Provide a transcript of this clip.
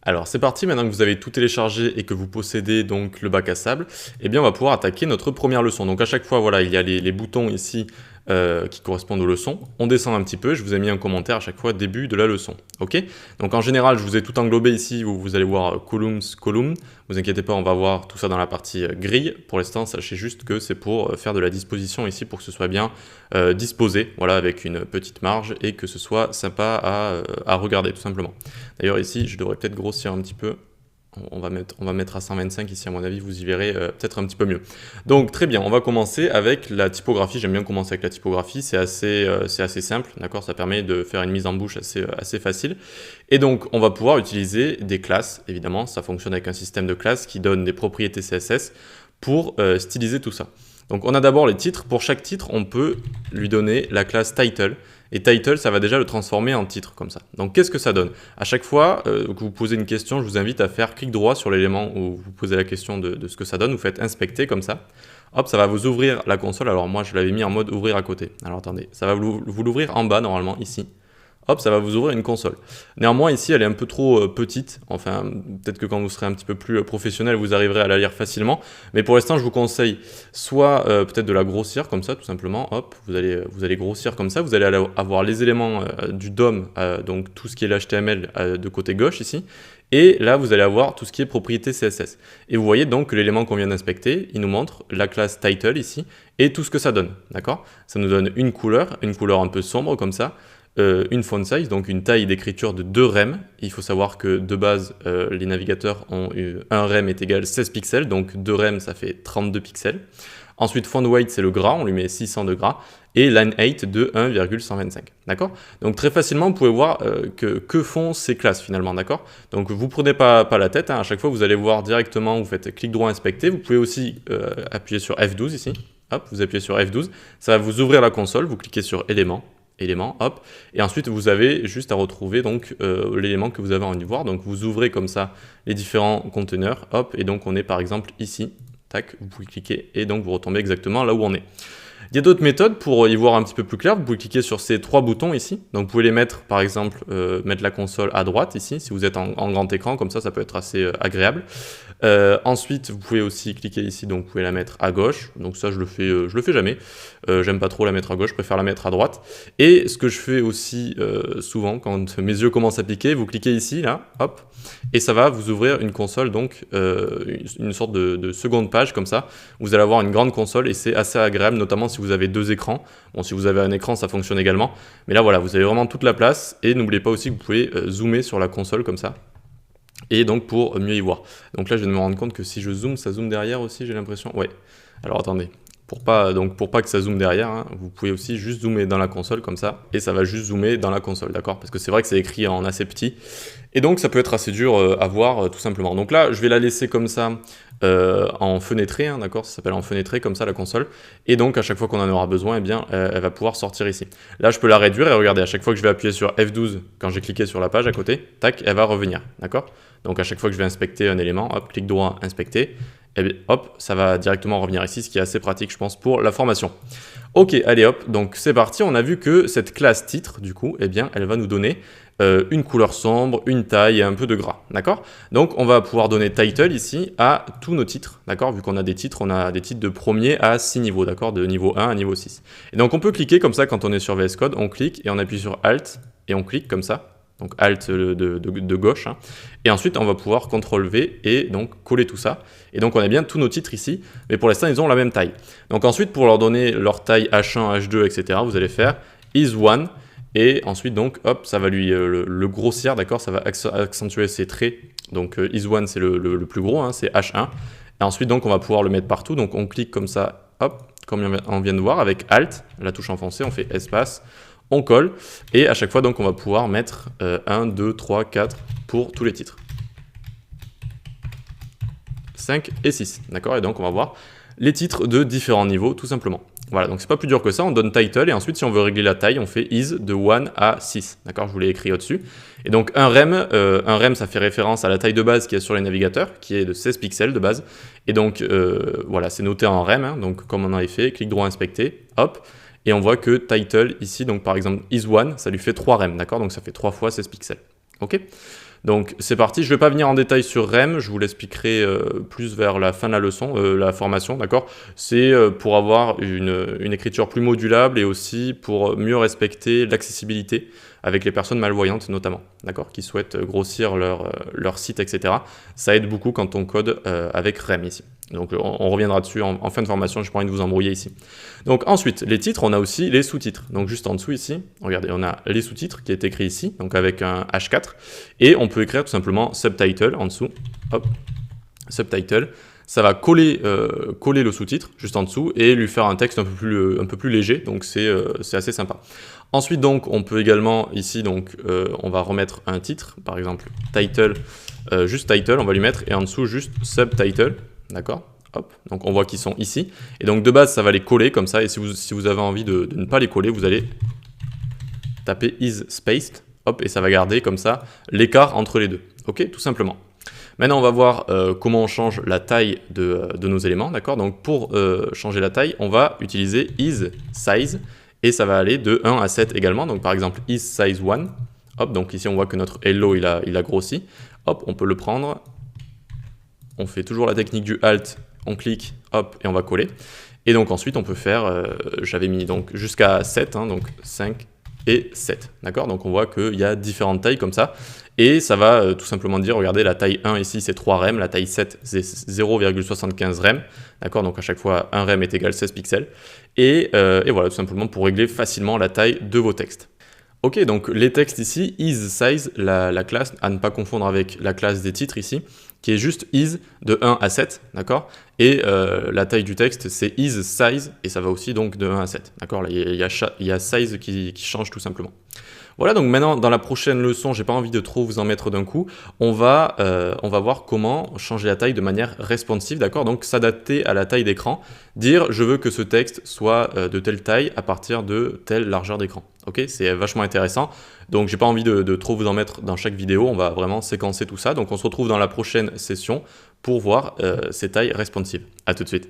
Alors c'est parti, maintenant que vous avez tout téléchargé et que vous possédez donc le bac à sable, eh bien on va pouvoir attaquer notre première leçon. Donc à chaque fois, voilà, il y a les boutons ici qui correspondent aux leçons. On descend un petit peu, je vous ai mis un commentaire à chaque fois début de la leçon. Ok. Donc en général, je vous ai tout englobé ici où vous allez voir column. Vous inquiétez pas, on va voir tout ça dans la partie grille. Pour l'instant, sachez juste que c'est pour faire de la disposition ici pour que ce soit bien disposé, voilà, avec une petite marge et que ce soit sympa à regarder tout simplement. D'ailleurs ici, je devrais peut-être grossir un petit peu. On va mettre à 125 ici, à mon avis, vous y verrez peut-être un petit peu mieux. Donc très bien, on va commencer avec la typographie. J'aime bien commencer avec la typographie, c'est assez simple, d'accord. Ça permet de faire une mise en bouche assez facile. Et donc on va pouvoir utiliser des classes, évidemment, ça fonctionne avec un système de classes qui donne des propriétés CSS pour styliser tout ça. Donc on a d'abord les titres. Pour chaque titre, on peut lui donner la classe title. Et title, ça va déjà le transformer en titre, comme ça. Donc qu'est-ce que ça donne? À chaque fois que vous posez une question, je vous invite à faire clic droit sur l'élément où vous posez la question de ce que ça donne. Vous faites inspecter, comme ça. Hop, ça va vous ouvrir la console. Alors moi, je l'avais mis en mode ouvrir à côté. Alors attendez, ça va vous l'ouvrir en bas, normalement, ici. Hop, ça va vous ouvrir une console. Néanmoins, ici, elle est un peu trop petite. Enfin, peut-être que quand vous serez un petit peu plus professionnel, vous arriverez à la lire facilement. Mais pour l'instant, je vous conseille soit peut-être de la grossir comme ça, tout simplement. Hop, vous allez grossir comme ça. Vous allez avoir les éléments du DOM, donc tout ce qui est l'HTML de côté gauche ici. Et là, vous allez avoir tout ce qui est propriété CSS. Et vous voyez donc que l'élément qu'on vient d'inspecter, il nous montre la classe title ici et tout ce que ça donne. D'accord? Ça nous donne une couleur un peu sombre comme ça. Une font size, donc une taille d'écriture de 2 rem. Il faut savoir que de base, les navigateurs ont un rem est égal 16 pixels, donc 2 rem ça fait 32 pixels. Ensuite, font weight c'est le gras, on lui met 600 de gras, et line 8 de 1,125. D'accord? Donc très facilement, vous pouvez voir que font ces classes finalement, d'accord? Donc vous ne prenez pas la tête, hein. À chaque fois vous allez voir directement, vous faites clic droit inspecter, vous pouvez aussi appuyer sur F12 ici. Hop, vous appuyez sur F12, ça va vous ouvrir la console, vous cliquez sur élément, hop, et ensuite vous avez juste à retrouver donc l'élément que vous avez envie de voir. Donc vous ouvrez comme ça les différents conteneurs, hop, et donc on est par exemple ici, tac, vous pouvez cliquer et donc vous retombez exactement là où on est. Il y a d'autres méthodes pour y voir un petit peu plus clair. Vous pouvez cliquer sur ces 3 boutons ici. Donc vous pouvez les mettre, par exemple, mettre la console à droite ici, si vous êtes en grand écran, comme ça peut être assez agréable. Ensuite, vous pouvez aussi cliquer ici, donc vous pouvez la mettre à gauche. Donc ça, je le fais jamais. J'aime pas trop la mettre à gauche, je préfère la mettre à droite. Et ce que je fais aussi souvent, quand mes yeux commencent à piquer, vous cliquez ici, là, hop, et ça va vous ouvrir une console, donc une sorte de seconde page comme ça. Vous allez avoir une grande console et c'est assez agréable, notamment si vous avez 2 écrans. Bon, si vous avez un écran, ça fonctionne également. Mais là, voilà, vous avez vraiment toute la place. Et n'oubliez pas aussi que vous pouvez zoomer sur la console comme ça. Et donc pour mieux y voir. Donc là, je viens de me rendre compte que si je zoome, ça zoome derrière aussi, j'ai l'impression. Ouais. Alors attendez. Pour pas que ça zoome derrière, hein, vous pouvez aussi juste zoomer dans la console comme ça, et ça va juste zoomer dans la console, d'accord? Parce que c'est vrai que c'est écrit en assez petit, et donc ça peut être assez dur à voir tout simplement. Donc là, je vais la laisser comme ça en fenêtré, hein, d'accord? Ça s'appelle en fenêtré comme ça la console, et donc à chaque fois qu'on en aura besoin, eh bien, elle va pouvoir sortir ici. Là, je peux la réduire, et regardez, à chaque fois que je vais appuyer sur F12, quand j'ai cliqué sur la page à côté, tac, elle va revenir, d'accord? Donc à chaque fois que je vais inspecter un élément, hop, clic droit, inspecter, et bien, hop, ça va directement revenir ici, ce qui est assez pratique, je pense, pour la formation. Ok, allez hop, donc c'est parti. On a vu que cette classe titre, du coup, eh bien, elle va nous donner une couleur sombre, une taille et un peu de gras, d'accord? Donc, on va pouvoir donner title ici à tous nos titres, d'accord? Vu qu'on a des titres, on a des titres de premier à 6 niveaux, d'accord? De niveau 1 à niveau 6. Et donc, on peut cliquer comme ça quand on est sur VS Code, on clique et on appuie sur Alt et on clique comme ça. Donc Alt de gauche, hein. Et ensuite on va pouvoir CTRL V et donc coller tout ça. Et donc on a bien tous nos titres ici, mais pour l'instant ils ont la même taille. Donc ensuite pour leur donner leur taille H1, H2, etc., vous allez faire is1, et ensuite donc hop, ça va lui le grossir, d'accord, ça va accentuer ses traits. Donc is1 c'est le plus gros, hein, c'est H1. Et ensuite donc on va pouvoir le mettre partout, donc on clique comme ça, hop, comme on vient de voir, avec Alt, la touche enfoncée, on fait espace. On colle, et à chaque fois, donc, on va pouvoir mettre 1, 2, 3, 4 pour tous les titres. 5 et 6, d'accord? Et donc, on va voir les titres de différents niveaux, tout simplement. Voilà, donc c'est pas plus dur que ça, on donne title, et ensuite, si on veut régler la taille, on fait is de 1 à 6, d'accord? Je vous l'ai écrit au-dessus. Et donc, un rem, ça fait référence à la taille de base qui est sur les navigateurs, qui est de 16 pixels de base. Et donc, voilà, c'est noté en rem, hein, donc comme on avait fait, clic droit inspecter, hop. Et on voit que title ici, donc par exemple is1, ça lui fait 3 rem, d'accord? Donc ça fait 3 fois 16 pixels. Ok? Donc c'est parti, je ne vais pas venir en détail sur REM, je vous l'expliquerai plus vers la fin de la leçon, la formation, d'accord? C'est pour avoir une écriture plus modulable et aussi pour mieux respecter l'accessibilité avec les personnes malvoyantes notamment, d'accord? Qui souhaitent grossir leur site, etc. Ça aide beaucoup quand on code avec REM ici. Donc on reviendra dessus en fin de formation, je n'ai pas envie de vous embrouiller ici. Donc ensuite, les titres, on a aussi les sous-titres. Donc juste en dessous ici, regardez, on a les sous-titres qui est écrit ici, donc avec un H4. Et on peut écrire tout simplement subtitle en dessous. Hop, subtitle. Ça va coller le sous-titre juste en dessous et lui faire un texte un peu plus léger. Donc c'est assez sympa. Ensuite donc, on peut également ici, donc on va remettre un titre, par exemple title, juste title, on va lui mettre, et en dessous juste subtitle. D'accord? Hop, donc on voit qu'ils sont ici. Et donc de base, ça va les coller comme ça. Et si vous avez envie de ne pas les coller, vous allez taper is spaced. Hop, et ça va garder comme ça l'écart entre les deux. Ok, tout simplement. Maintenant, on va voir comment on change la taille de nos éléments. D'accord? Donc pour changer la taille, on va utiliser is size. Et ça va aller de 1 à 7 également. Donc par exemple, is size 1. Hop, donc ici on voit que notre hello il a grossi. Hop, on peut le prendre. On fait toujours la technique du Alt, on clique, hop, et on va coller. Et donc ensuite, on peut faire, j'avais mis donc jusqu'à 7, hein, donc 5 et 7. D'accord? Donc on voit qu'il y a différentes tailles comme ça. Et ça va tout simplement dire, regardez, la taille 1 ici, c'est 3 rem, la taille 7, c'est 0,75 rem. D'accord? Donc à chaque fois, 1 rem est égal 16 pixels. Et voilà, tout simplement pour régler facilement la taille de vos textes. Ok, donc les textes ici, isSize, la classe, à ne pas confondre avec la classe des titres ici, qui est juste is de 1 à 7, d'accord? Et la taille du texte, c'est isSize, et ça va aussi donc de 1 à 7, d'accord? Il y a size qui change tout simplement. Voilà, donc maintenant, dans la prochaine leçon, j'ai pas envie de trop vous en mettre d'un coup, on va voir comment changer la taille de manière responsive, d'accord? Donc s'adapter à la taille d'écran, dire je veux que ce texte soit de telle taille à partir de telle largeur d'écran. Ok, c'est vachement intéressant. Donc j'ai pas envie de trop vous en mettre dans chaque vidéo, on va vraiment séquencer tout ça. Donc on se retrouve dans la prochaine session pour voir ces tailles responsives. À tout de suite.